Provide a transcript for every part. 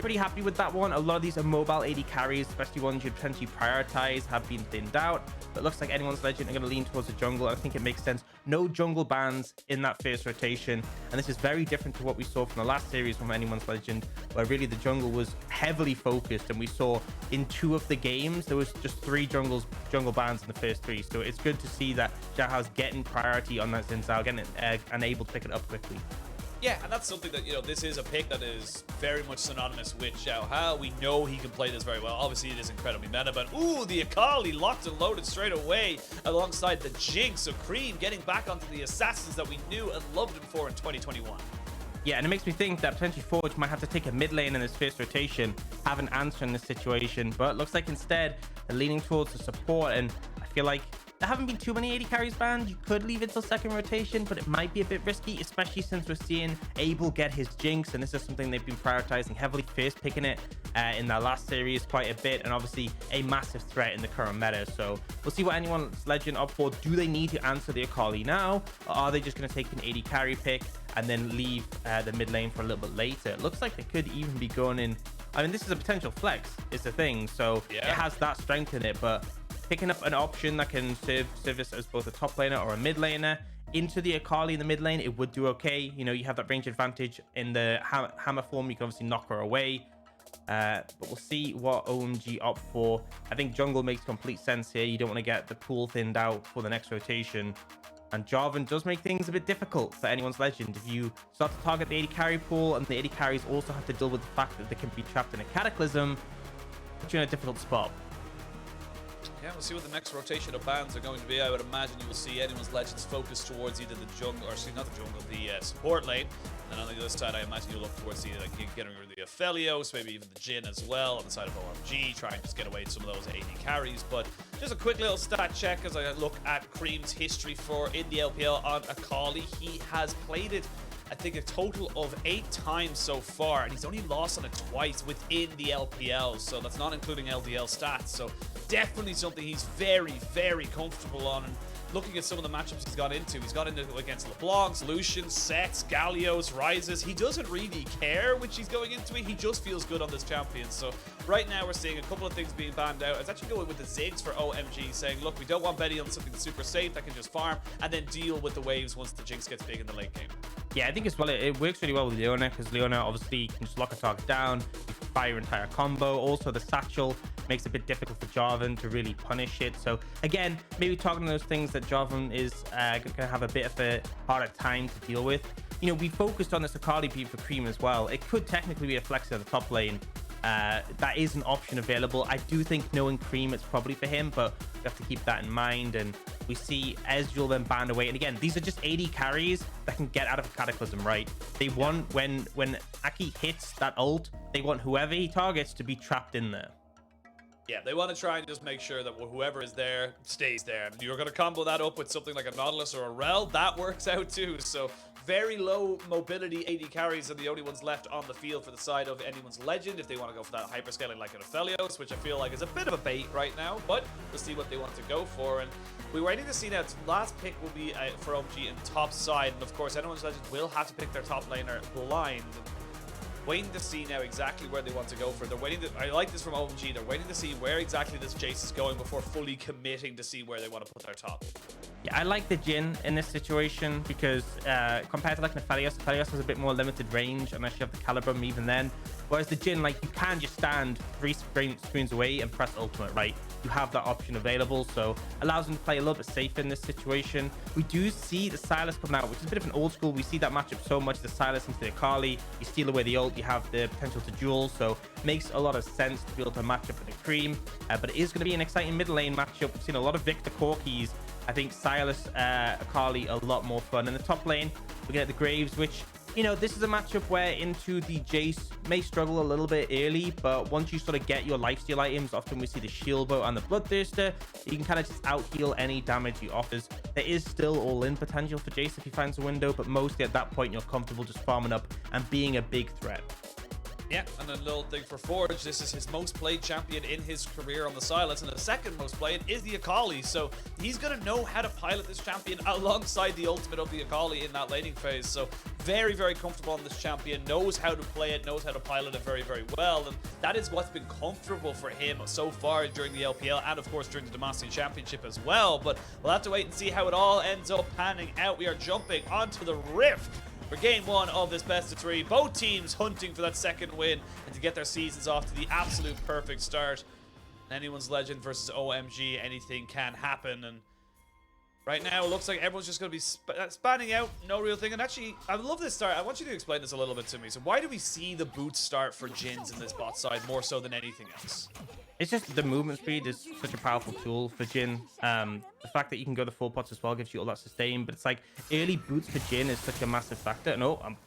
pretty happy with that one. A lot of these are mobile AD carries, especially ones you'd potentially prioritize, have been thinned out. But it looks like anyone's legend are going to lean towards the jungle. I think it makes sense. No jungle bans in that first rotation. And this is very different to what we saw from the last series from anyone's legend, where really the jungle was heavily focused. And we saw in 2 of the games, there was just 3 jungle bans in the first 3. So it's good to see that Xiaohao's getting priority on that Xin Zhao, getting and able to pick it up quickly. Yeah, and that's something that, you know, this is a pick that is very much synonymous with Xiaohao. We know he can play this very well. Obviously, it is incredibly meta, but ooh, the Akali locked and loaded straight away alongside the Jinx. So Creme getting back onto the assassins that we knew and loved him for in 2021. Yeah, and it makes me think that potentially Forge might have to take a mid lane in this first rotation, have an answer in this situation, but it looks like instead they're leaning towards the support, and I feel like there haven't been too many AD carries banned. You could leave it till second rotation, but it might be a bit risky, especially since we're seeing Abel get his Jinx, and this is something they've been prioritizing heavily, first picking it in their last series quite a bit, and obviously a massive threat in the current meta. So we'll see what anyone's legend up for. Do they need to answer the Akali now, or are they just going to take an AD carry pick and then leave the mid lane for a little bit later? It looks like they could even be going in. I mean, this is a potential flex, is the thing, so yeah, it has that strength in it, but picking up an option that can service as both a top laner or a mid laner into the Akali in the mid lane, it would do okay. You know, you have that range advantage in the hammer form. You can obviously knock her away, but we'll see what OMG opt for. I think jungle makes complete sense here. You don't want to get the pool thinned out for the next rotation, and Jarvan does make things a bit difficult for anyone's legend. If you start to target the AD carry pool, and the AD carries also have to deal with the fact that they can be trapped in a cataclysm, put you in a difficult spot. Yeah, we'll see what the next rotation of bans are going to be. I would imagine you will see anyone's legends focus towards either the jungle, or excuse me, not the jungle, the support lane. And on the other side, I imagine you'll look towards either like getting rid of the Aphelios, maybe even the Jhin as well on the side of OMG, trying to just get away with some of those AD carries. But just a quick little stat check as I look at Creme's history for in the LPL on Akali. He has played it, I think, a total of 8 times so far, and he's only lost on it twice within the LPL, so that's not including LDL stats. So definitely something he's very, very comfortable on. And looking at some of the matchups he's got into against LeBlancs, Lucians, Sets, Gallios, Rises. He doesn't really care which he's going into it. He just feels good on this champion. So right now we're seeing a couple of things being banned out. It's actually going with the Ziggs for OMG, saying, look, we don't want betting on something super safe that can just farm and then deal with the waves once the Jinx gets big in the late game. Yeah, I think as well, it works really well with Leona, because Leona obviously can just lock a target down, you can fire your entire combo. Also, the satchel makes it a bit difficult for Jarvan to really punish it. So again, maybe targeting those things that Jarvan is going to have a bit of a harder time to deal with. You know, we focused on this Akali beat for Creme as well. It could technically be a flex in the top lane. That is an option available. I do think knowing Creme, it's probably for him, but we have to keep that in mind. And we see Ezreal then banned away. And again, these are just AD carries that can get out of a cataclysm, right? They want, when Aki hits that ult, they want whoever he targets to be trapped in there. Yeah, they want to try and just make sure that whoever is there stays there. And you're going to combo that up with something like a Nautilus or a Rell. That works out too. So very low mobility AD carries are the only ones left on the field for the side of anyone's legend if they want to go for that hyperscaling like an Aphelios, which I feel like is a bit of a bait right now, but we'll see what they want to go for. And we're waiting to see now. Last pick will be for OMG in top side, and of course anyone's legend will have to pick their top laner blind. Waiting to see now exactly where they want to go for. They're waiting to, I like this from OMG, they're waiting to see where exactly this Jayce is going before fully committing to see where they want to put their top. Yeah, I like the Jhin in this situation because compared to like an Aphelios has a bit more limited range unless you have the Calibrum even then. Whereas the Jhin, like, you can just stand 3 screens away and press ultimate, right? You have that option available, so allows them to play a little bit safe in this situation. We do see the Sylas come out, which is a bit of an old school. We see that matchup so much, the Sylas into the Akali. You steal away the ult, you have the potential to duel, so makes a lot of sense to be able to match up with the Creme. But it is going to be an exciting mid lane matchup. We've seen a lot of Victor Corkis. I think Sylas, Akali, a lot more fun. In the top lane, we get the Graves, which, you know, this is a matchup where into the Jayce may struggle a little bit early, but once you sort of get your lifesteal items, often we see the shield bow and the bloodthirster, you can kind of just out heal any damage he offers. There is still all-in potential for Jayce if he finds a window, but mostly at that point you're comfortable just farming up and being a big threat. Yeah, and a little thing for Forge, this is his most played champion in his career on the Sylas, and the second most played is the Akali, so he's going to know how to pilot this champion alongside the ultimate of the Akali in that laning phase, so very, very comfortable on this champion, knows how to play it, knows how to pilot it very, very well, and that is what's been comfortable for him so far during the LPL, and of course during the Demacian Championship as well, but we'll have to wait and see how it all ends up panning out. We are jumping onto the Rift for game 1 of this best of 3. Both teams hunting for that second win and to get their seasons off to the absolute perfect start. Anyone's Legend versus OMG, anything can happen. And right now, it looks like everyone's just going to be spanning out, no real thing. And actually, I love this start. I want you to explain this a little bit to me. So why do we see the boot start for Jins in this bot side more so than anything else? It's just the movement speed is such a powerful tool for Jhin. The fact that you can go the full pots as well gives you all that sustain, but it's like early boots for Jhin is such a massive factor. And oh, I'm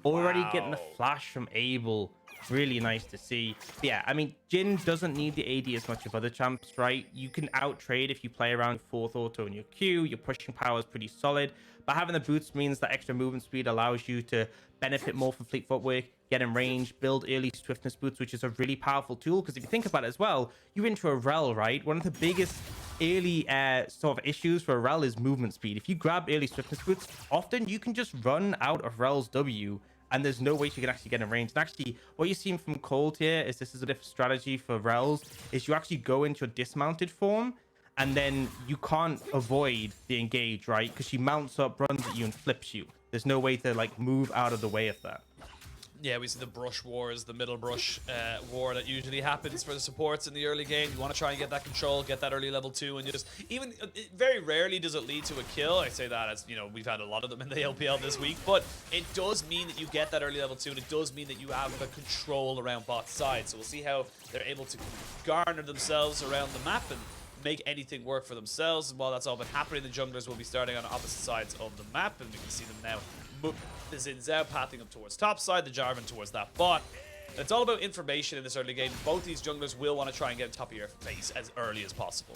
already getting the flash from Abel. Really nice to see. But yeah, I mean, Jhin doesn't need the AD as much of other champs, right? You can out trade if you play around 4th auto in your Q. Your pushing power is pretty solid, but having the boots means that extra movement speed allows you to benefit more from fleet footwork, get in range, build early swiftness boots, which is a really powerful tool. Because if you think about it as well, you're into a Rell, right? One of the biggest early sort of issues for a Rell is movement speed. If you grab early swiftness boots, often you can just run out of Rell's W, and there's no way you can actually get in range. And actually, what you're seeing from Cold here is this is a different strategy for Rells, is you actually go into a dismounted form, and then you can't avoid the engage, right? Because she mounts up, runs at you, and flips you. There's no way to like move out of the way of that. Yeah, we see the brush wars, the middle brush war that usually happens for the supports in the early game. You want to try and get that control, get that early level 2, and you just even very rarely does it lead to a kill. I say that as, you know, we've had a lot of them in the LPL this week, but it does mean that you get that early level 2, and it does mean that you have the control around bot side. So we'll see how they're able to garner themselves around the map and make anything work for themselves. And while that's all been happening, the junglers will be starting on opposite sides of the map, and we can see them now. The Xin Zhao pathing up towards top side, the Jarvan towards that bot. It's all about information in this early game. Both these junglers will want to try and get on top of your face as early as possible.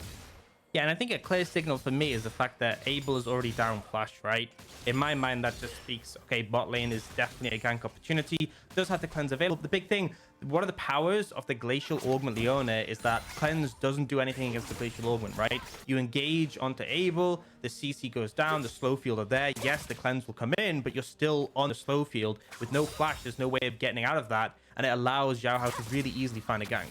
Yeah, and I think a clear signal for me is the fact that Abel is already down flash, right? In my mind, that just speaks, okay, bot lane is definitely a gank opportunity. Does have the cleanse available. The big thing, one of the powers of the Glacial Augment Leona is that cleanse doesn't do anything against the Glacial Augment, right? You engage onto Abel, the CC goes down, the slow field are there. Yes, the cleanse will come in, but you're still on the slow field. With no flash, there's no way of getting out of that, and it allows Xiaohao to really easily find a gank.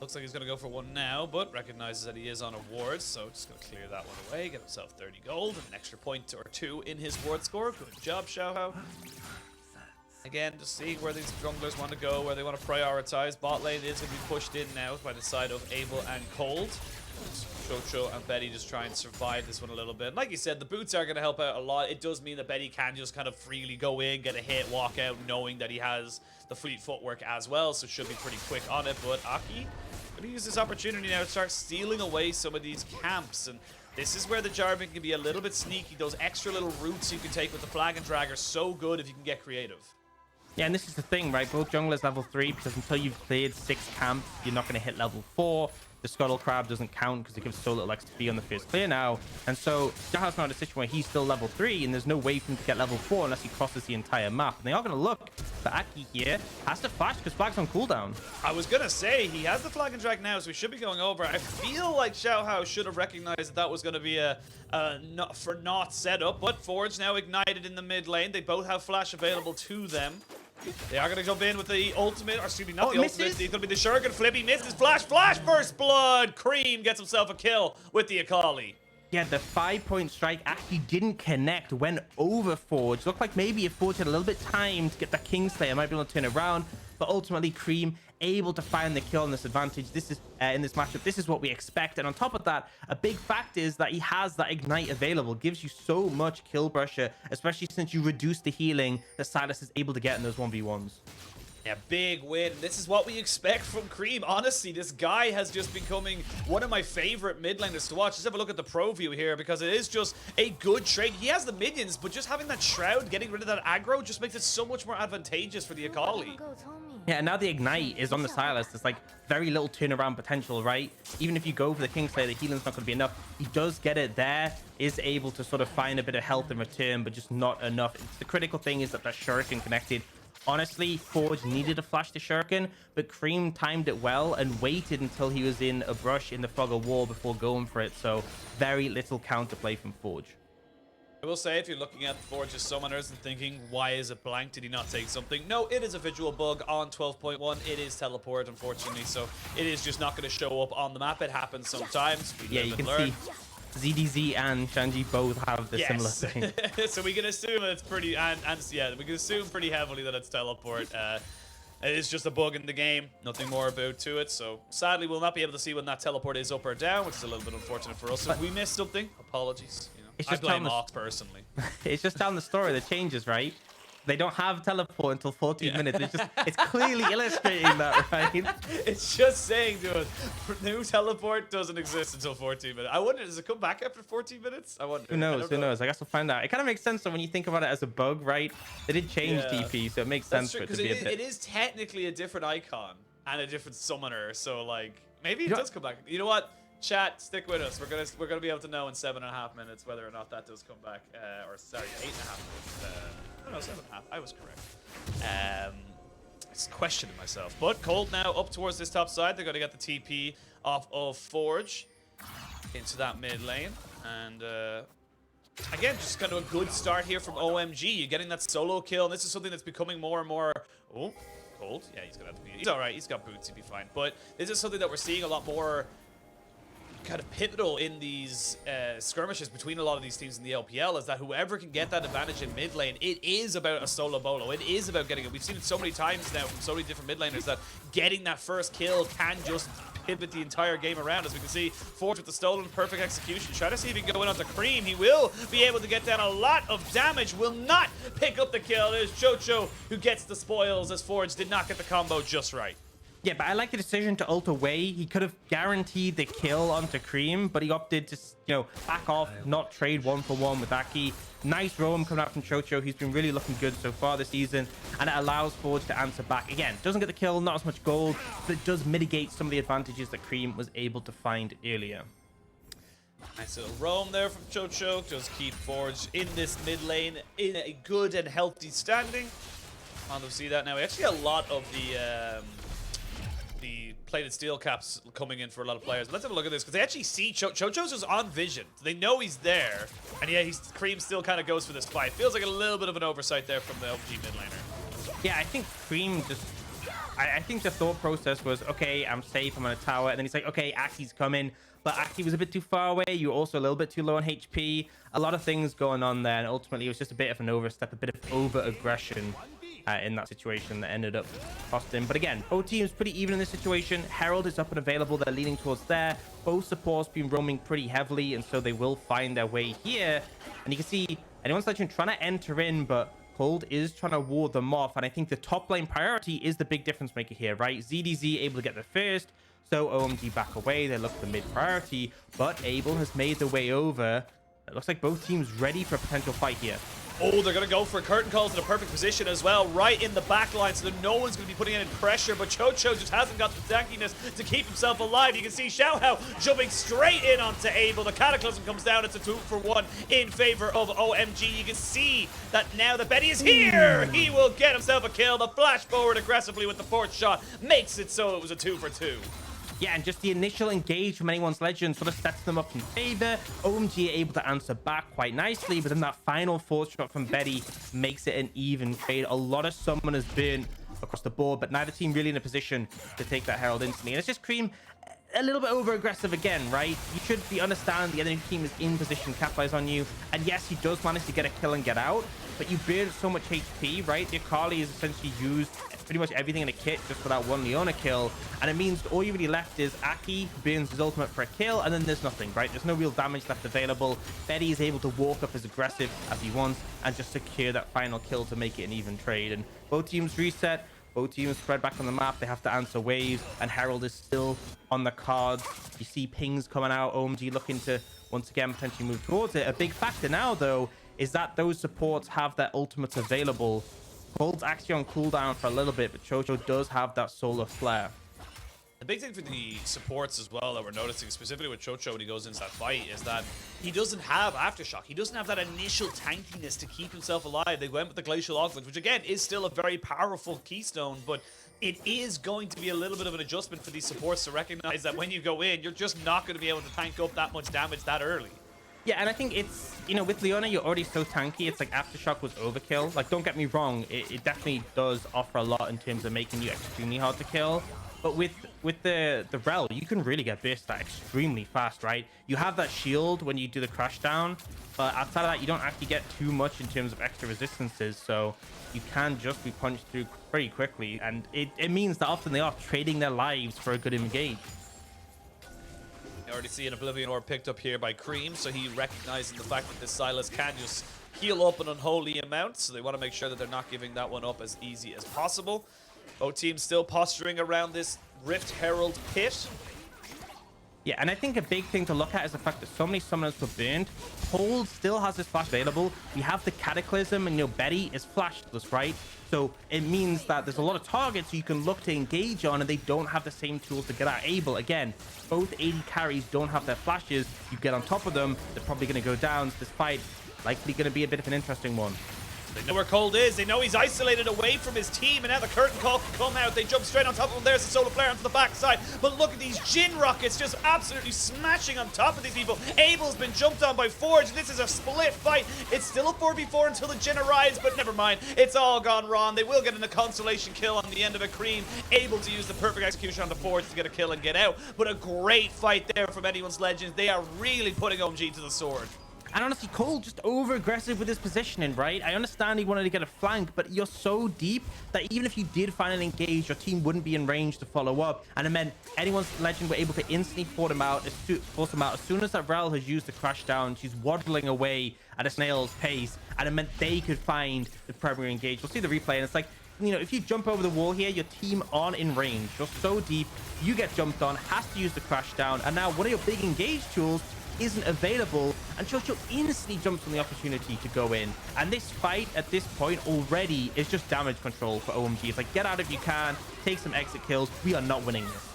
Looks like he's going to go for one now, but recognizes that he is on a ward, so just going to clear that one away, get himself 30 gold, and an extra point or 2 in his ward score. Good job, Xiaohao. Again, just seeing where these junglers want to go, where they want to prioritize. Bot lane is going to be pushed in now by the side of Abel and Cold. Chocho and Betty just try and survive this one a little bit. Like you said, the boots are going to help out a lot. It does mean that Betty can just kind of freely go in, get a hit, walk out, knowing that he has the fleet footwork as well, so should be pretty quick on it. But Aki going to use this opportunity now to start stealing away some of these camps, and this is where the Jarvan can be a little bit sneaky. Those extra little routes you can take with the flag and drag are so good if you can get creative. Yeah, and this is the thing, right? Both junglers level 3, because until you've cleared 6 camps, you're not going to hit level 4. The Scuttle Crab doesn't count because it gives so little XP on the first clear now. And so Xiaohao's not in a situation where he's still level 3, and there's no way for him to get level 4 unless he crosses the entire map. And they are going to look for Aki here. Has to flash because flag's on cooldown. I was going to say, he has the flag and drag now, so we should be going over. I feel like Xiaohao should have recognized that that was going to be a not for naught setup, but Forge now ignited in the mid lane. They both have flash available to them. They are going to jump in with the ultimate, or excuse me, not the ultimate. It's going to be the Shuriken flip. He misses. Flash, first blood. Creme gets himself a kill with the Akali. Yeah, the 5-point strike actually didn't connect, went over Forge. Looked like maybe if Forge had a little bit time to get that Kingslayer, might be able to turn around. But ultimately, Creme able to find the kill on this advantage. This is in this matchup. This is what we expect. And on top of that, a big fact is that he has that ignite available. Gives you so much kill pressure, especially since you reduce the healing that Sylas is able to get in those 1v1s. Yeah, big win. This is what we expect from Creme. Honestly, this guy has just becoming one of my favorite mid laners to watch. Let's have a look at the pro view here, because it is just a good trade. He has the minions, but just having that Shroud, getting rid of that aggro, just makes it so much more advantageous for the Akali. Yeah, and now the ignite is on the Sylas. There's like very little turnaround potential, right? Even if you go for the Kingslayer, the healing's not going to be enough. He does get it there, is able to sort of find a bit of health in return, but just not enough. It's the critical thing is that that Shuriken connected Honestly, Forge needed to flash the Shuriken, but Creme timed it well and waited until he was in a brush in the fog of war before going for it. So very little counterplay from Forge. I will say, if you're looking at Forge's summoners and thinking, why is it blank? Did he not take something? No, it is a visual bug on 12.1. It is teleport, unfortunately, so it is just not going to show up on the map. It happens sometimes. Yeah, you can see ZDZ and Shanji both have the similar thing. So we can assume it's pretty, and yeah, we can assume pretty heavily that it's teleport. It is just a bug in the game, nothing more about to it. So sadly, we'll not be able to see when that teleport is up or down, which is a little bit unfortunate for us. If we missed something, apologies. You know, I blame Ox personally. It's just telling the story that changes, right? They don't have teleport until 14 minutes. It's clearly illustrating that, right? It's just saying to us, new teleport doesn't exist until 14 minutes. I wonder, does it come back after 14 minutes? I wonder. Who knows? Who knows? I guess we'll find out. It kind of makes sense when you think about it as a bug, right? They did change DP, so it makes sense for it to be a bit. It is technically a different icon and a different summoner, so like maybe it does come back. You know what? Chat, stick with us. We're gonna be able to know in 7.5 minutes whether or not that does come back. Or sorry, 8.5 minutes. No, 7.5. I was correct. I was questioning myself. But Cold now up towards this top side. They're gonna get the TP off of Forge into that mid lane, and again, just kind of a good start here from OMG. You're getting that solo kill, and this is something that's becoming more and more. Oh, Cold. Yeah, he's gonna have to be. He's all right. He's got boots. He'll be fine. But this is something that we're seeing a lot more. Kind of pivotal in these skirmishes between a lot of these teams in the LPL is that whoever can get that advantage in mid lane, it is about a solo bolo. It is about getting it. We've seen it so many times now from so many different mid laners that getting that first kill can just pivot the entire game around. As we can see, Forge with the stolen, perfect execution. Try to see if he can go in onto Creme. He will be able to get down a lot of damage. Will not pick up the kill. There's Chocho who gets the spoils as Forge did not get the combo just right. Yeah, but I like the decision to ult away. He could have guaranteed the kill onto Creme, but he opted to, you know, back off, not trade 1-for-1 with Aki. Nice roam coming out from Chocho. He's been really looking good so far this season, and it allows Forge to answer back. Again, doesn't get the kill, not as much gold, but it does mitigate some of the advantages that Creme was able to find earlier. Nice little roam there from Chocho. Just keep Forge in this mid lane in a good and healthy standing. On to see that now. We actually have a lot of the plated steel caps coming in for a lot of players. Let's have a look at this, because they actually see Chocho's just on vision. So they know he's there, and yeah, Creme still kind of goes for this fight. Feels like a little bit of an oversight there from the OMG mid laner. Yeah, I think Creme just... I think the thought process was, okay, I'm safe, I'm on a tower, and then he's like, okay, Aki's coming, but Aki was a bit too far away. You're also a little bit too low on HP. A lot of things going on there, and ultimately it was just a bit of an overstep, a bit of over-aggression in that situation that ended up costing. But again, both teams pretty even in this situation. Herald is up and available. They're leaning towards there. Both supports been roaming pretty heavily, and so they will find their way here. And you can see anyone's legend trying to enter in, but Cold is trying to ward them off. And I think the top lane priority is the big difference maker here, right? ZDZ able to get there first, so OMG back away. They look for mid priority, but Abel has made the way over. It looks like both teams ready for a potential fight here. Oh, they're going to go for curtain calls in a perfect position as well, right in the back line, so that no one's going to be putting any pressure, but Chocho just hasn't got the tankiness to keep himself alive. You can see Xiaohao jumping straight in onto Abel. The Cataclysm comes down. It's a 2-for-1 in favor of OMG. You can see that now that Betty is here. He will get himself a kill. The flash forward aggressively with the fourth shot makes it so it was a 2-for-2. Yeah, and just the initial engage from anyone's legend sort of sets them up in favor. OMG are able to answer back quite nicely, but then that final fourth shot from Betty makes it an even trade. A lot of summoners burn across the board, but neither team really in a position to take that Herald instantly. And it's just Creme a little bit over aggressive again, right? You should be understand the enemy team is in position to capitalize on you. And yes, he does manage to get a kill and get out, but you burn so much HP, right? The Akali is essentially used pretty much everything in a kit just for that one Leona kill, and it means all you really left is Aki burns his ultimate for a kill, and then there's nothing, right? There's no real damage left available. Betty is able to walk up as aggressive as he wants and just secure that final kill to make it an even trade. And both teams reset, both teams spread back on the map. They have to answer waves, and Herald is still on the cards. You see pings coming out, OMG looking to once again potentially move towards it. A big factor now though is that those supports have their ultimates available. Cold's actually on cooldown for a little bit, but Chocho does have that solar flare. big thing for the supports as well that we're noticing, specifically with Chocho when he goes into that fight, is that he doesn't have Aftershock. He doesn't have that initial tankiness to keep himself alive. They went with the Glacial Augment, which again is still a very powerful keystone, but it is going to be a little bit of an adjustment for these supports to recognize that when you go in, you're just not going to be able to tank up that much damage that early. Yeah, and I think it's, you know, with Leona, you're already so tanky. It's like Aftershock was overkill. Like, don't get me wrong, it definitely does offer a lot in terms of making you extremely hard to kill. But with the Rell, you can really get burst that extremely fast, right? You have that shield when you do the crash down, but outside of that, you don't actually get too much in terms of extra resistances. So you can just be punched through pretty quickly. And it means that often they are trading their lives for a good engage. You already see an Oblivion Orb picked up here by Creme, so he recognizes the fact that this Sylas can just heal up an unholy amount, so they want to make sure that they're not giving that one up as easy as possible. Both teams still posturing around this Rift Herald pit. Yeah, and I think a big thing to look at is the fact that so many summoners were burned. Hold still has this flash available. We have the Cataclysm, and, you know, Betty is flashless, right? So it means that there's a lot of targets you can look to engage on, and they don't have the same tools to get out. Abel, again, both AD carries don't have their flashes. You get on top of them, they're probably going to go down. So this fight likely going to be a bit of an interesting one. They know where Cold is. They know he's isolated away from his team, and now the curtain call can come out. They jump straight on top of him. There's the solar flare onto the backside. But look at these Jhin rockets just absolutely smashing on top of these people. Abel's been jumped on by Forge. This is a split fight. It's still a 4v4 until the Jhin arrives, but never mind. It's all gone wrong. They will get a consolation kill on the end of a Creme, able to use the perfect execution on the Forge to get a kill and get out. But a great fight there from anyone's Legends. They are really putting OMG to the sword. And honestly, Cole just over-aggressive with his positioning, right? I understand he wanted to get a flank, but you're so deep that even if you did find an engage, your team wouldn't be in range to follow up. And it meant anyone's Legend were able to instantly force him out. As soon as that Rell has used the crash down, she's waddling away at a snail's pace. And it meant they could find the primary engage. We'll see the replay, and it's like, you know, if you jump over the wall here, your team aren't in range. You're so deep, you get jumped on, has to use the crash down. And now one of your big engage tools isn't available, and Chocho instantly jumps on the opportunity to go in. And this fight at this point already is just damage control for OMG. It's like, get out if you can, take some exit kills. We are not winning this.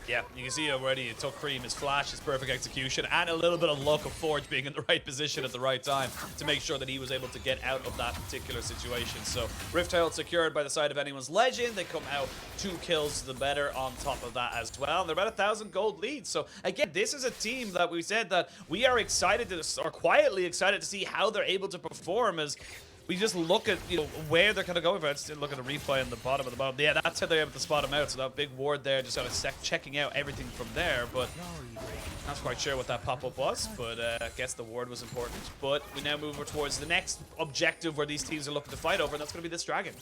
Yeah, you can see already it took Creme his flash, his perfect execution, and a little bit of luck of Forge being in the right position at the right time to make sure that he was able to get out of that particular situation. So Rift Herald secured by the side of anyone's Legend. They come out 2 kills to the better on top of that as well. And they're about 1,000 gold leads. So again, this is a team that we said that we are excited to, or quietly excited to see how they're able to perform as we just look at, you know, where they're going to go. If I just look at the replay on the bottom of the bottom, yeah, that's how they're able to spot him out. So that big ward there, just kind of checking out everything from there. But not quite sure what that pop-up was, but I guess the ward was important. But we now move towards the next objective where these teams are looking to fight over, and that's going to be this dragon.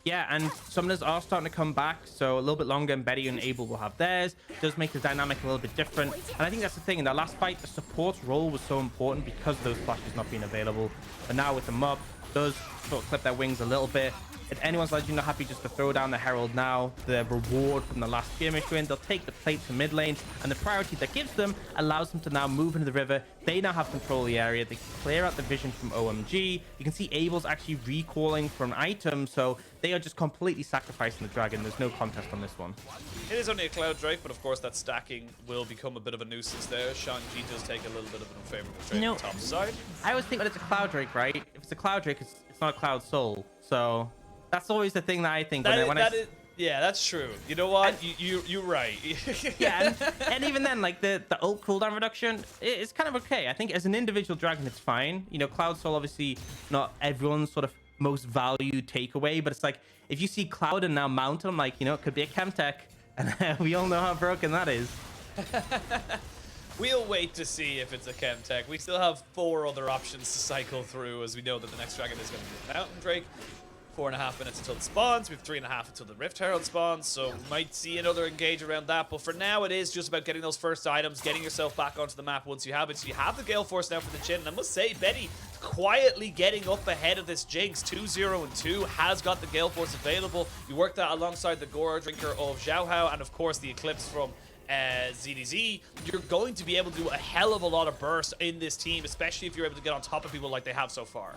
Yeah, and summoners are starting to come back, so a little bit longer, and Betty and Abel will have theirs. It does make the dynamic a little bit different. And I think that's the thing. In that last fight, the support's role was so important because of those flashes not being available. But now with the mob, does sort of clip their wings a little bit. If anyone's Legend not happy just to throw down the Herald now, the reward from the last skirmish win, they'll take the plate to mid lane, and the priority that gives them allows them to now move into the river. They now have control of the area. They clear out the vision from OMG. You can see Abel's actually recalling from an item, so they are just completely sacrificing the dragon. There's no contest on this one. It is only a Cloud Drake, but of course that stacking will become a bit of a nuisance there. Shanji does take a little bit of an unfavorable trade on the top side. I always think that it's a Cloud Drake, right? If it's a Cloud Drake, it's not a Cloud Soul. So that's always the thing that I think. Yeah, that's true. You know what? You're right. Yeah, and even then, like the ult cooldown reduction, it's kind of okay. I think as an individual dragon, it's fine. You know, Cloud Soul, obviously not everyone's sort of most valued takeaway, but it's like if you see Cloud and now Mount, I'm like, you know, it could be a Chemtech, and we all know how broken that is. We'll wait to see if it's a Chemtech. We still have 4 other options to cycle through, as we know that the next dragon is going to be a Mountain Drake. 4.5 minutes until it spawns. We have 3.5 until the Rift Herald spawns, so we might see another engage around that. But for now, it is just about getting those first items, getting yourself back onto the map once you have it. So you have the Gale Force now for the Jhin, and I must say, Betty quietly getting up ahead of this Jinx. 2-0 and 2 has got the Gale Force available. You work that alongside the Gora Drinker of Xiaohao, and of course the Eclipse from ZDZ. You're going to be able to do a hell of a lot of burst in this team, especially if you're able to get on top of people like they have so far.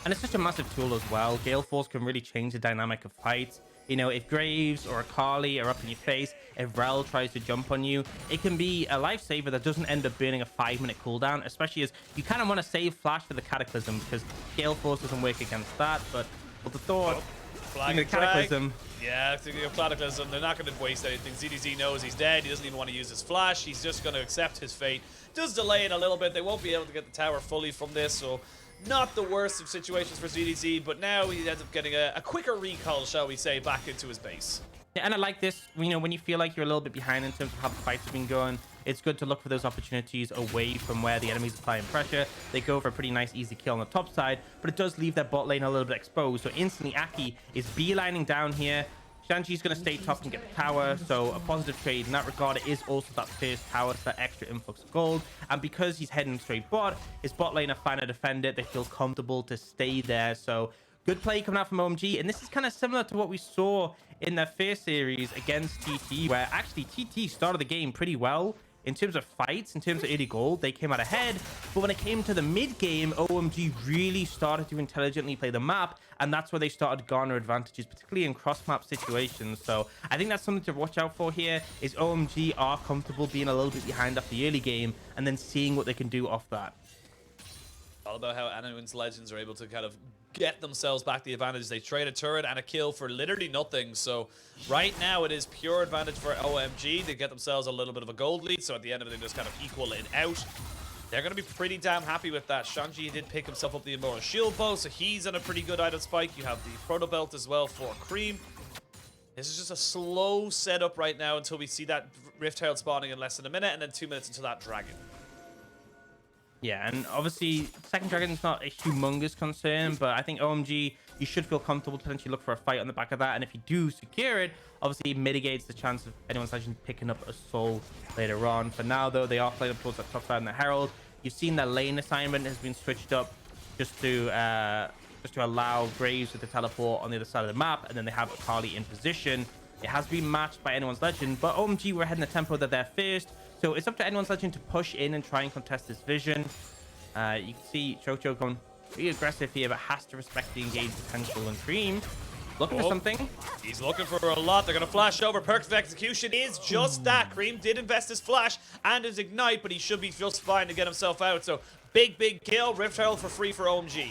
And it's such a massive tool as well. Gale Force can really change the dynamic of fights. You know, if Graves or Akali are up in your face, if Rell tries to jump on you, it can be a lifesaver that doesn't end up burning a 5-minute cooldown, especially as you kind of want to save Flash for the Cataclysm because Gale Force doesn't work against that. But with the thought, flag Cataclysm. Yeah, thinking of Cataclysm, they're not going to waste anything. ZDZ knows he's dead. He doesn't even want to use his flash. He's just going to accept his fate. Does delay it a little bit. They won't be able to get the tower fully from this, so not the worst of situations for ZDZ, but now he ends up getting a quicker recall, shall we say, back into his base. Yeah, and I like this, you know, when you feel like you're a little bit behind in terms of how the fights have been going, it's good to look for those opportunities away from where the enemy's applying pressure. They go for a pretty nice, easy kill on the top side, but it does leave their bot lane a little bit exposed. So instantly, Aki is beelining down here. Shanji's going to stay top and get the tower, so a positive trade in that regard. It is also that first tower, so that extra influx of gold. And because he's heading straight bot, his bot lane are fine to defend it. They feel comfortable to stay there. So good play coming out from OMG. And this is kind of similar to what we saw in their first series against TT, where actually TT started the game pretty well. In terms of fights, in terms of early gold, they came out ahead. But when it came to the mid game, OMG really started to intelligently play the map. And that's where they started to garner advantages, particularly in cross-map situations. So I think that's something to watch out for here, is OMG are comfortable being a little bit behind off the early game and then seeing what they can do off that. All about how anyone's legends are able to kind of get themselves back the advantage. They trade a turret and a kill for literally nothing. So right now it is pure advantage for OMG. They get themselves a little bit of a gold lead. So at the end of it, they just kind of equal it out. They're going to be pretty damn happy with that. Shanji did pick himself up the Immortal Shield Bow, so he's on a pretty good item spike. You have the Proto Belt as well for Creme. This is just a slow setup right now until we see that Rift Herald spawning in less than a minute, and then 2 minutes until that Dragon. Yeah, and obviously, second dragon is not a humongous concern, but I think OMG, you should feel comfortable to potentially look for a fight on the back of that. And if you do secure it, obviously it mitigates the chance of anyone's legend picking up a soul later on. For now, though, they are playing up towards that top side in the Herald. You've seen the lane assignment has been switched up just to allow Graves with the teleport on the other side of the map, and then they have Akali in position. It has been matched by anyone's legend, but OMG were ahead in the tempo that they're first. So it's up to anyone's legend to push in and try and contest this vision. You can see QiuQiu going pretty aggressive here, but has to respect the engaged potential. And Creme looking for something. He's looking for a lot. They're going to flash over. Perfect execution is just that. Creme did invest his flash and his ignite, but he should be just fine to get himself out. So big kill. Rift Herald for free for OMG.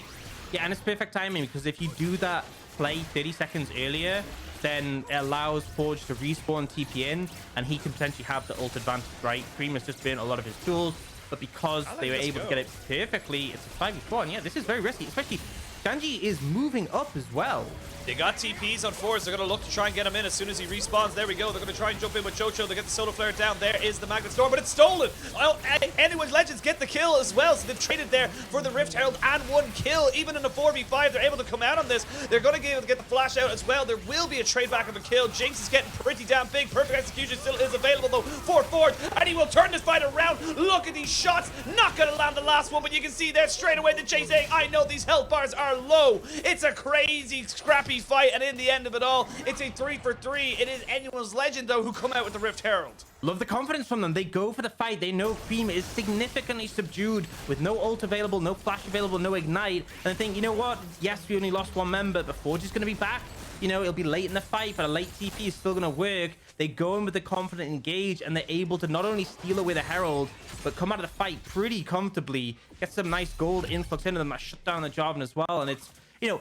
Yeah, and it's perfect timing, because if you do that play 30 seconds earlier, then it allows Forge to respawn TP in, and he can potentially have the ult advantage, right? Creme has just been a lot of his tools, but because they were able to get it perfectly, it's a 5v4. And yeah, this is very risky, especially Shanji is moving up as well. They got TPs on Forge. They're going to look to try and get him in as soon as he respawns. There we go. They're going to try and jump in with QiuQiu. They get the Solar Flare down. There is the Magnet Storm, but it's stolen. Well, anyone's legends get the kill as well, so they've traded there for the Rift Herald and 1 kill. Even in a 4v5, they're able to come out on this. They're going to be able to get the flash out as well. There will be a trade back of a kill. Jinx is getting pretty damn big. Perfect execution still is available, though, for Forge, and he will turn this fight around. Look at these shots. Not going to land the last one, but you can see there straight away the Jayce saying, I know these health bars are low. It's a crazy, scrappy fight, and in the end of it all, it's a 3-for-3. It is anyone's legend, though, who come out with the Rift Herald. Love the confidence from them. They go for the fight. They know Creme is significantly subdued with no ult available, no flash available, no ignite. And they think, you know what? Yes, we only lost 1 member, but Forge is going to be back. You know, it'll be late in the fight, but a late TP is still going to work. They go in with the confident engage, and they're able to not only steal away the Herald, but come out of the fight pretty comfortably, get some nice gold influx into them that shut down the Jarvan as well. And it's, you know,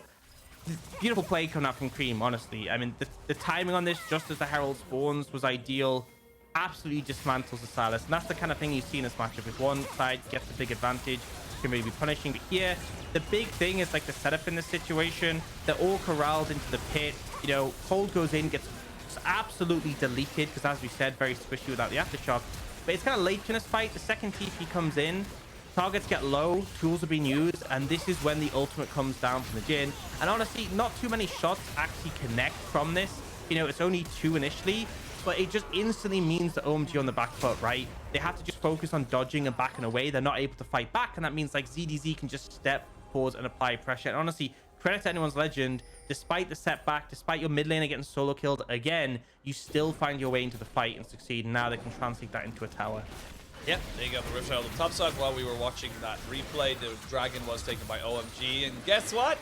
beautiful play coming out from Creme, honestly. I mean, the timing on this, just as the Herald spawns, was ideal. Absolutely dismantles the Sylas. And that's the kind of thing you see in this matchup. If one side gets the big advantage, can really be punishing. But here, the big thing is like the setup in this situation. They're all corralled into the pit. You know, Cold goes in, gets absolutely deleted, because as we said, very squishy without the aftershock. But it's kind of late in this fight. The second TP comes in, targets get low, tools are being used, and this is when the ultimate comes down from the Jhin. And honestly, not too many shots actually connect from this. You know, it's only 2 initially, but it just instantly means that OMG on the back foot, right? They have to just focus on dodging and backing away. They're not able to fight back, and that means like ZDZ can just step forward and apply pressure. And honestly, credit to anyone's legend, despite the setback, despite your mid laner getting solo killed again, you still find your way into the fight and succeed. And now they can translate that into a tower. Yeah, there you go, the Rift on the top side. While we were watching that replay, the Dragon was taken by OMG, and guess what?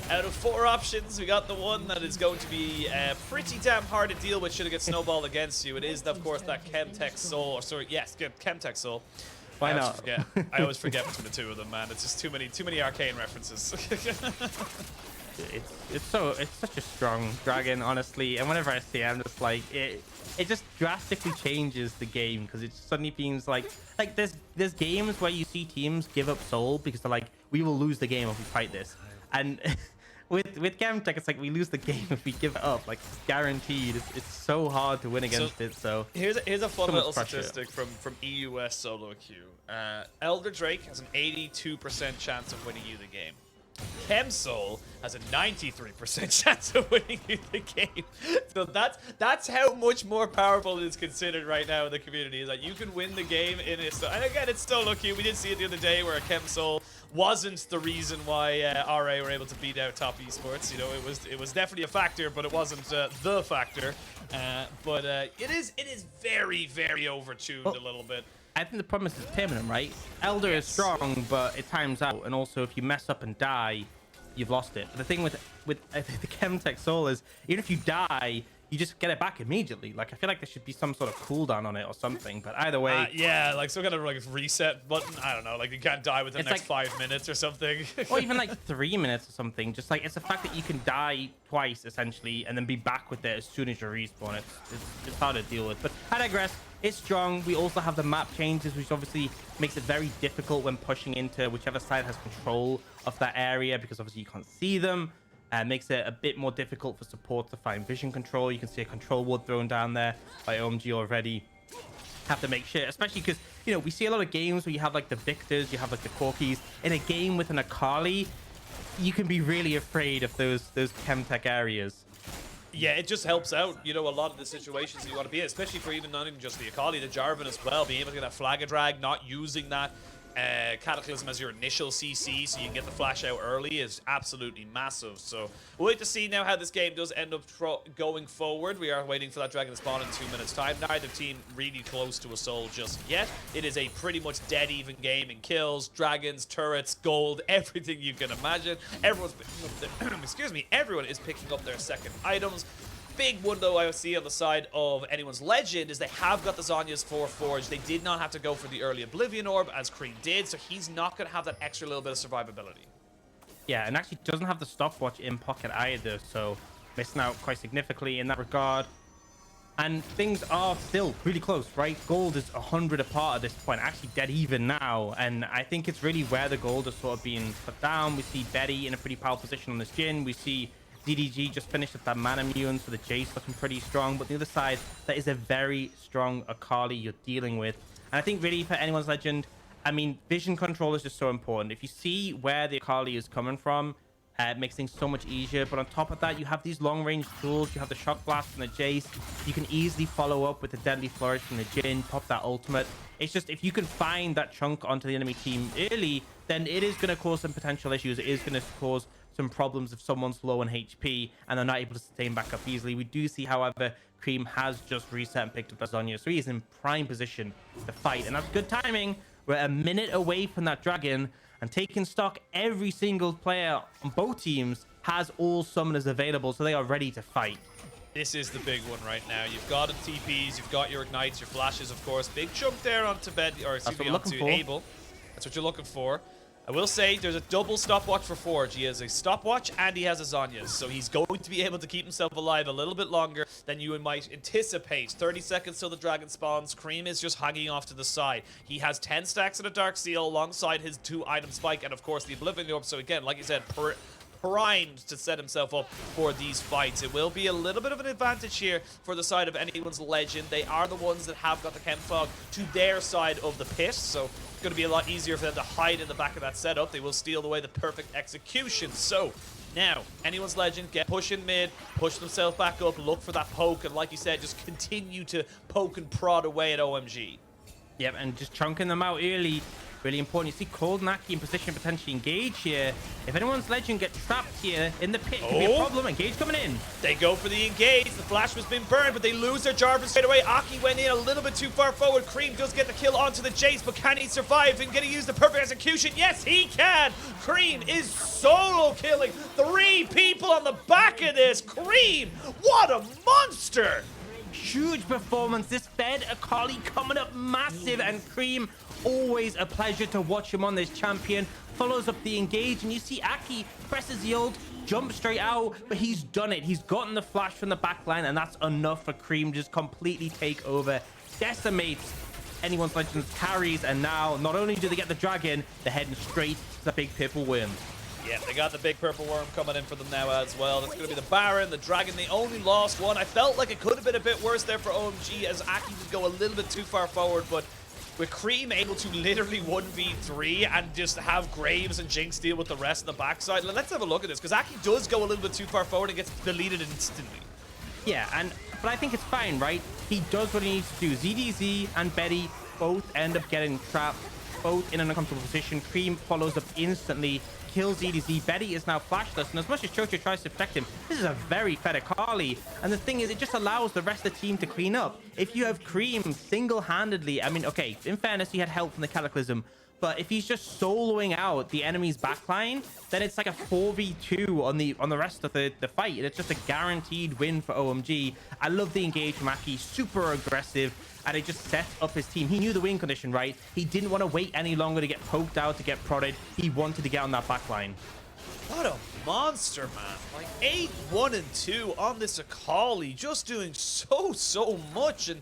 Out of 4 options, we got the one that is going to be pretty damn hard to deal with should it get snowballed against you. It is, of course, that Chemtech Soul, or sorry, yes, Chemtech Soul. Why not? I always forget between the two of them, man. It's just too many arcane references. It's such a strong dragon, honestly, and whenever I see it, I'm just like it just drastically changes the game, because it suddenly feels like there's games where you see teams give up soul because they're like, we will lose the game if we fight this, and with Chemtech it's like, we lose the game if we give it up, like it's guaranteed. It's so hard to win against it. So here's a fun little statistic from EUS solo queue. Elder Drake has an 82% chance of winning you the game. Chemsoul has a 93% chance of winning you the game. So that's how much more powerful it is considered right now in the community. Is that you can win the game in it. And again, it's still lucky. We did see it the other day where a Chemsoul wasn't the reason why RA were able to beat out top esports. You know, it was definitely a factor, but it wasn't the factor. But it is very, very overtuned a little bit. I think the problem is it's permanent, right? Elder is strong, but it times out, and also if you mess up and die, you've lost it. But the thing with the Chemtech Soul is, even if you die, you just get it back immediately. Like, I feel like there should be some sort of cooldown on it or something, but either way... yeah, like some kind of like reset button. I don't know, like you can't die within the next like 5 minutes or something. Or even like 3 minutes or something. Just like, it's the fact that you can die twice, essentially, and then be back with it as soon as you respawn. It's hard to deal with. But I digress. It's strong. We also have the map changes, which obviously makes it very difficult when pushing into whichever side has control of that area, because obviously you can't see them. Makes it a bit more difficult for support to find vision control. You can see a control ward thrown down there by OMG already. Have to make sure, especially because, you know, we see a lot of games where you have like the Victors, you have like the Corkis. In a game with an Akali, you can be really afraid of those Chemtech areas. Yeah, it just helps out, you know, a lot of the situations that you want to be in, especially for not even just the Akali, the Jarvan as well, being able to get that flag of drag, not using that Cataclysm as your initial CC so you can get the flash out early is absolutely massive. So we'll wait to see now how this game does end up going forward. We are waiting for that dragon to spawn in 2 minutes time. Neither team really close to a soul just yet. It is a pretty much dead even game in kills, dragons, turrets, gold, everything you can imagine. Everyone's picking up their, excuse me, everyone is picking up their second items. Big one though I see on the side of anyone's legend is they have got the Zhonya's for Forge. They did not have to go for the early Oblivion Orb as Creme did, so he's not going to have that extra little bit of survivability. Yeah, and actually doesn't have the stopwatch in pocket either, so missing out quite significantly in that regard. And things are still really close, right? Gold is 100 apart at this point, actually dead even now. And I think it's really where the gold is sort of being put down. We see Betty in a pretty powerful position on this Jhin. We see DDG just finished with that mana immune, so the Jayce looking pretty strong. But on the other side, that is a very strong Akali you're dealing with. And I think really for anyone's legend, I mean, vision control is just so important. If you see where the Akali is coming from, it makes things so much easier. But on top of that, you have these long-range tools. You have the Shock Blast from the Jayce. You can easily follow up with the Deadly Flourish from the Jhin, pop that ultimate. It's just, if you can find that chunk onto the enemy team early, then it is going to cause some potential issues. It is going to cause some problems if someone's low on HP and they're not able to sustain back up easily. We do see, however, Creme has just reset and picked up that Zhonya, so he is in prime position to fight. And that's good timing. We're a minute away from that dragon, and taking stock, every single player on both teams has all summoners available, so they are ready to fight. This is the big one right now. You've got the TPs, you've got your ignites, your flashes, of course. Big chunk there onto bed, or excuse me, onto Abel. That's what you're looking for. I will say there's a double stopwatch for Forge. He has a stopwatch and he has a Zhonya's, so he's going to be able to keep himself alive a little bit longer than you might anticipate. 30 seconds till the dragon spawns. Creme is just hanging off to the side. He has 10 stacks of a Dark Seal alongside his 2-item spike and, of course, the Oblivion Orb. So again, like you said, primed to set himself up for these fights. It will be a little bit of an advantage here for the side of anyone's legend. They are the ones that have got the Chem Fog to their side of the pit, so it's going to be a lot easier for them to hide in the back of that setup. They will steal away the perfect execution. So now, anyone's legend, get pushing mid, push themselves back up, look for that poke, and like you said, just continue to poke and prod away at OMG. Yep, and just chunking them out early really important. You see Cold and Aki in position to potentially engage here. If anyone's legend gets trapped here in the pit, it could be a problem. Engage coming in. They go for the engage. The flash was been burned, but they lose their Jarvan straight away. Aki went in a little bit too far forward. Creme does get the kill onto the Jayce, but can he survive? And can he use the perfect execution? Yes, he can. Creme is solo killing 3 people on the back of this. Creme, what a monster! Huge performance. This fed Akali coming up massive, and Creme, always a pleasure to watch him on this champion. Follows up the engage, and you see Aki presses the ult, jumps straight out, but he's done it. He's gotten the flash from the back line, and that's enough for Creme to just completely take over, decimates anyone's legends carries, and now not only do they get the dragon, they're heading straight to the big purple worm. Yeah, they got the big purple worm coming in for them now as well. That's going to be the Baron, the Dragon. They only lost one. I felt like it could have been a bit worse there for OMG as Aki would go a little bit too far forward, but with Creme able to literally 1v3 and just have Graves and Jinx deal with the rest of the backside. Let's have a look at this, because Aki does go a little bit too far forward and gets deleted instantly. Yeah, but I think it's fine, right? He does what he needs to do. ZDZ and Betty both end up getting trapped, both in an uncomfortable position. Creme follows up instantly, kills EDZ. Betty is now flashless, and as much as Chocho tries to protect him, this is a very fed Akali. And the thing is, it just allows the rest of the team to clean up. If you have Creme single-handedly, I mean, okay, in fairness, he had help from the Cataclysm, but if he's just soloing out the enemy's backline, then it's like a 4v2 on the rest of the fight, and it's just a guaranteed win for OMG. I love the engage from Aki, super aggressive, and it just sets up his team. He knew the win condition, right? He didn't want to wait any longer to get poked out, to get prodded. He wanted to get on that backline. What a monster, man. Like 8-1-2 on this Akali, just doing so much. And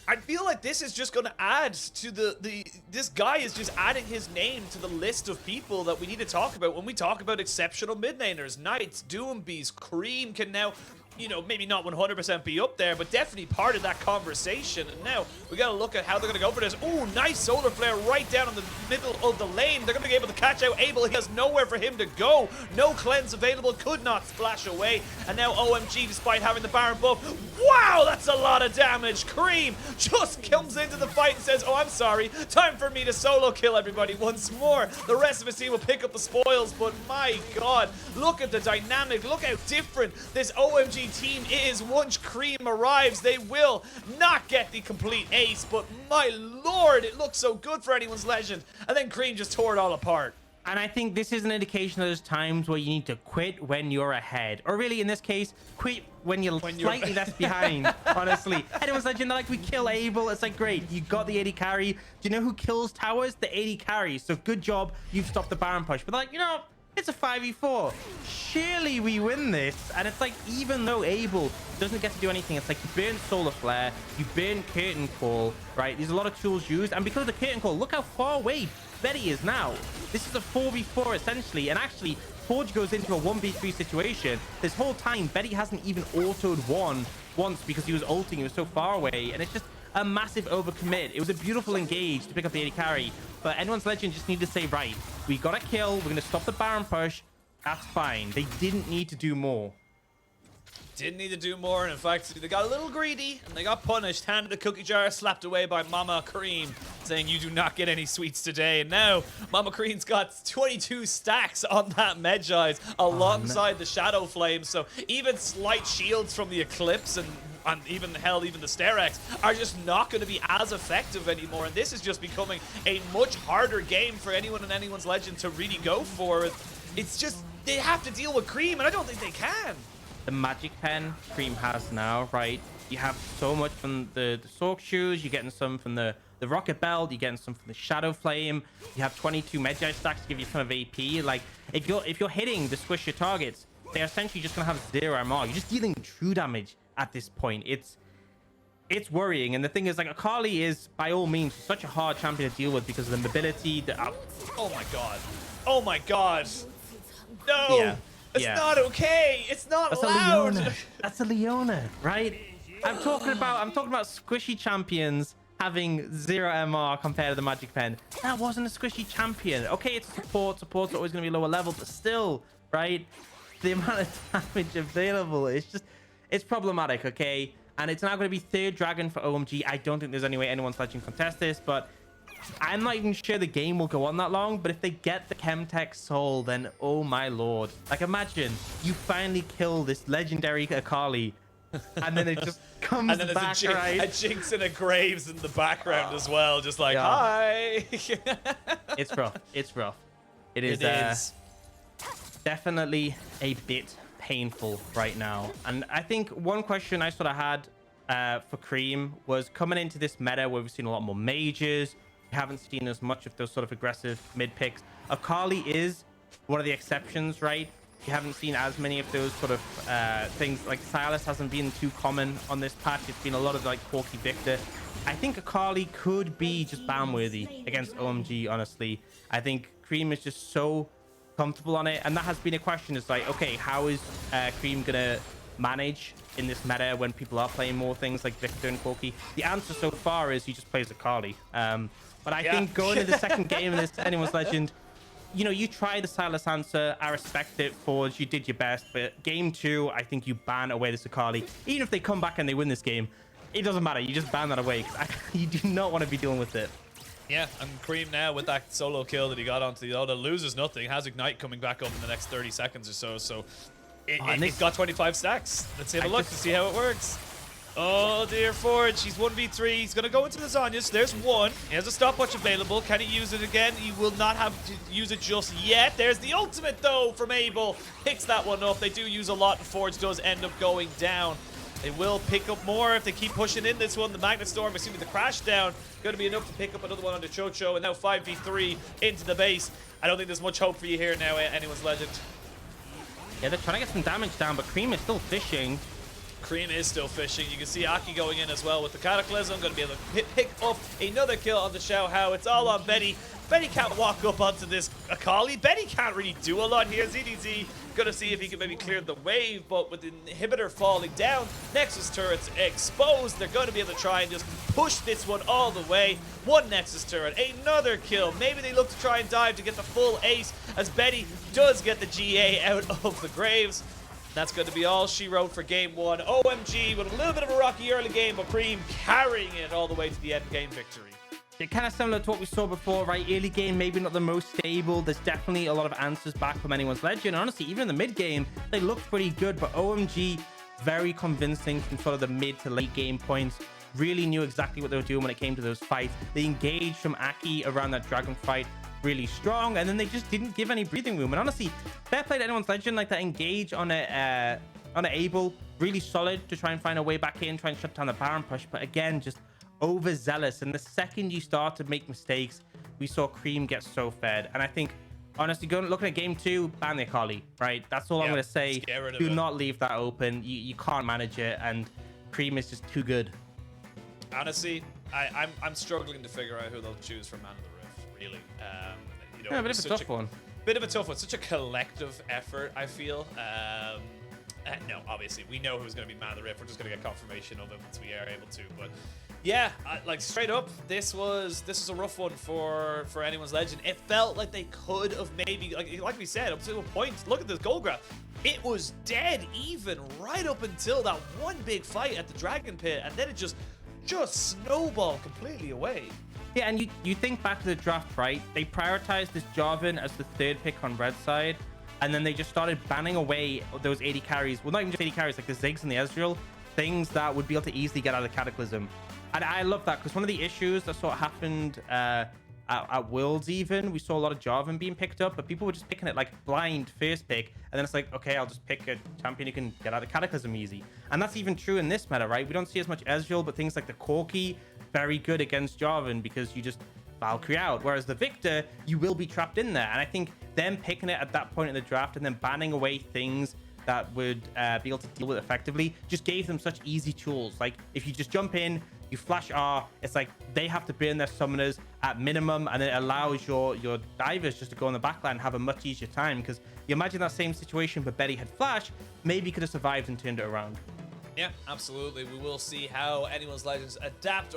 I feel like this is just going to add to this guy is just adding his name to the list of people that we need to talk about when we talk about exceptional mid laners. Knights, Doombees, Creme can now, you know, maybe not 100% be up there, but definitely part of that conversation. And now we got to look at how they're going to go for this. Ooh, nice solar flare right down in the middle of the lane. They're going to be able to catch out Abel. He has nowhere for him to go. No cleanse available. Could not splash away. And now OMG, despite having the Baron buff, wow, that's a lot of damage. Creme just comes into the fight and says, oh, I'm sorry. Time for me to solo kill everybody once more. The rest of his team will pick up the spoils, but my God, look at the dynamic. Look how different this OMG team is. Once Creme arrives, they will not get the complete ace, but my lord, it looks so good for anyone's legend. And then Creme just tore it all apart. And I think this is an indication that there's times where you need to quit when you're ahead, or really in this case, quit when you're slightly less behind. Honestly, anyone's legend, like, we kill Abel, it's like, great, you got the AD carry. Do you know who kills towers? The AD carry. So good job, you've stopped the Baron push. But like, you know, it's a 5v4. Surely we win this. And it's like, even though Abel doesn't get to do anything, it's like you burn Solar Flare, you burn Curtain Call, right? There's a lot of tools used. And because of the Curtain Call, look how far away Betty is now. This is a 4v4 essentially. And actually, Forge goes into a 1v3 situation. This whole time, Betty hasn't even autoed one once because he was ulting. He was so far away. And it's just a massive overcommit. It was a beautiful engage to pick up the AD carry, but anyone's legend just needed to say, right, we got a kill, we're going to stop the Baron push. That's fine. They didn't need to do more. Didn't need to do more, and in fact, they got a little greedy, and they got punished, handed the cookie jar, slapped away by Mama Creme, saying, you do not get any sweets today. And now, Mama Creme's got 22 stacks on that Medjai's, alongside the Shadow Flame, so even slight shields from the Eclipse and even the Sterex are just not going to be as effective anymore. And this is just becoming a much harder game for anyone and anyone's legend to really go for. It's just, they have to deal with Creme, and I don't think they can. The magic pen Creme has now, right? You have so much from the Sork shoes, you're getting some from the rocket belt, you're getting some from the Shadow Flame, you have 22 Medjai stacks to give you some of AP. Like, if you're hitting the squish your targets, they're essentially just gonna have 0 MR. You're just dealing true damage at this point. It's worrying. And the thing is, like, Akali is by all means such a hard champion to deal with because of the mobility, oh my God, oh my God, no. Yeah. It's not okay. It's not allowed. That's a Leona, right? I'm talking about squishy champions having 0 MR compared to the magic pen. That wasn't a squishy champion. Okay, it's a support. Support's always going to be lower level, but still, right? The amount of damage available is just, it's problematic, okay? And it's now going to be 3rd dragon for OMG. I don't think there's any way anyone's legend contest this, but I'm not even sure the game will go on that long, but if they get the Chemtech Soul, then oh my lord. Like, imagine you finally kill this legendary Akali, and then it just comes and then back, there's right? a Jinx and a Graves in the background as well, just like, hi. It's rough. It's rough. It is definitely a bit painful right now. And I think one question I sort of had for Creme was coming into this meta where we've seen a lot more mages. We haven't seen as much of those sort of aggressive mid picks. Akali is one of the exceptions, right? You haven't seen as many of those sort of things. Like Sylas hasn't been too common on this patch. It's been a lot of like Corky Victor. I think Akali could be just ban worthy against OMG, honestly. I think Creme is just so comfortable on it, and that has been a question. It's like, okay, how is Creme gonna manage in this meta when people are playing more things like Victor and Corky? The answer so far is he just plays Akali. But I think going into the second game in this Anyone's Legend, you know, you try the Sylas answer. I respect it, Forge. You did your best. But game 2, I think you ban away this Akali. Even if they come back and they win this game, it doesn't matter. You just ban that away. You do not want to be dealing with it. Yeah, and Creme now with that solo kill that he got onto the other loses nothing. Has Ignite coming back up in the next 30 seconds or so. So it's got 25 stacks. Let's have a look to see how it works. Oh dear, Forge. He's 1v3. He's going to go into the Zhonya's. There's one. He has a stopwatch available. Can he use it again? He will not have to use it just yet. There's the ultimate, though, from Abel. Picks that one up. They do use a lot, and Forge does end up going down. They will pick up more if they keep pushing in this one. The Magnet Storm, assuming the crash down, going to be enough to pick up another one on the Chocho. And now 5v3 into the base. I don't think there's much hope for you here now, Anyone's Legend. Yeah, they're trying to get some damage down, but Creme is still fishing. Creme is still fishing. You can see Aki going in as well with the Cataclysm. Going to be able to pick up another kill on the Xiaohao. It's all on Betty. Betty can't walk up onto this Akali. Betty can't really do a lot here. ZDZ going to see if he can maybe clear the wave, but with the inhibitor falling down, Nexus turrets exposed. They're going to be able to try and just push this one all the way. One Nexus turret, another kill. Maybe they look to try and dive to get the full ace as Betty does get the GA out of the Graves. That's going to be all she wrote for game 1. OMG with a little bit of a rocky early game, but Creme carrying it all the way to the end game victory. Yeah, kind of similar to what we saw before, right? Early game, maybe not the most stable. There's definitely a lot of answers back from Anyone's Legend. Honestly, even in the mid game, they looked pretty good, but OMG, very convincing from sort of the mid to late game points. Really knew exactly what they were doing when it came to those fights. They engaged from Aki around that dragon fight really strong, and then they just didn't give any breathing room. And honestly, fair play to Anyone's Legend, like that engage on a Abel, really solid to try and find a way back in, try and shut down the Baron push, but again, just overzealous. And the second you start to make mistakes, we saw Creme get so fed. And I think, honestly, looking at game 2, ban the Akali, right? That's all I'm going to say. Do not leave that open. You can't manage it, and Creme is just too good. Honestly, I'm struggling to figure out who they'll choose for Man of the Rift, really. You know, yeah, a bit of a tough one. Bit of a tough one. Such a collective effort, I feel. No, obviously, we know who's going to be Man of the Rift. We're just going to get confirmation of it once we are able to. But yeah, like straight up, this was a rough one for Anyone's Legend. It felt like they could have maybe, like we said, up to a point. Look at this goal graph. It was dead even right up until that one big fight at the Dragon Pit, and then it just snowballed completely away. Yeah, and you think back to the draft, right? They prioritized this Jarvan as the 3rd pick on red side, and then they just started banning away those 80 carries. Well, not even just 80 carries, like the Ziggs and the Ezreal, things that would be able to easily get out of Cataclysm. And I love that, because one of the issues that sort of happened at Worlds even, we saw a lot of Jarvan being picked up, but people were just picking it like blind first pick, and then it's like, okay, I'll just pick a champion who can get out of Cataclysm easy. And that's even true in this meta, right? We don't see as much Ezreal, but things like the Corki, very good against Jarvan because you just Valkyrie out. Whereas the Victor, you will be trapped in there. And I think them picking it at that point in the draft and then banning away things that would be able to deal with it effectively just gave them such easy tools. Like if you just jump in, you flash R, it's like they have to burn their summoners at minimum, and it allows your divers just to go on the backline and have a much easier time. Because you imagine that same situation, but Betty had flash, maybe could have survived and turned it around. Yeah, absolutely. We will see how Anyone's Legends adapt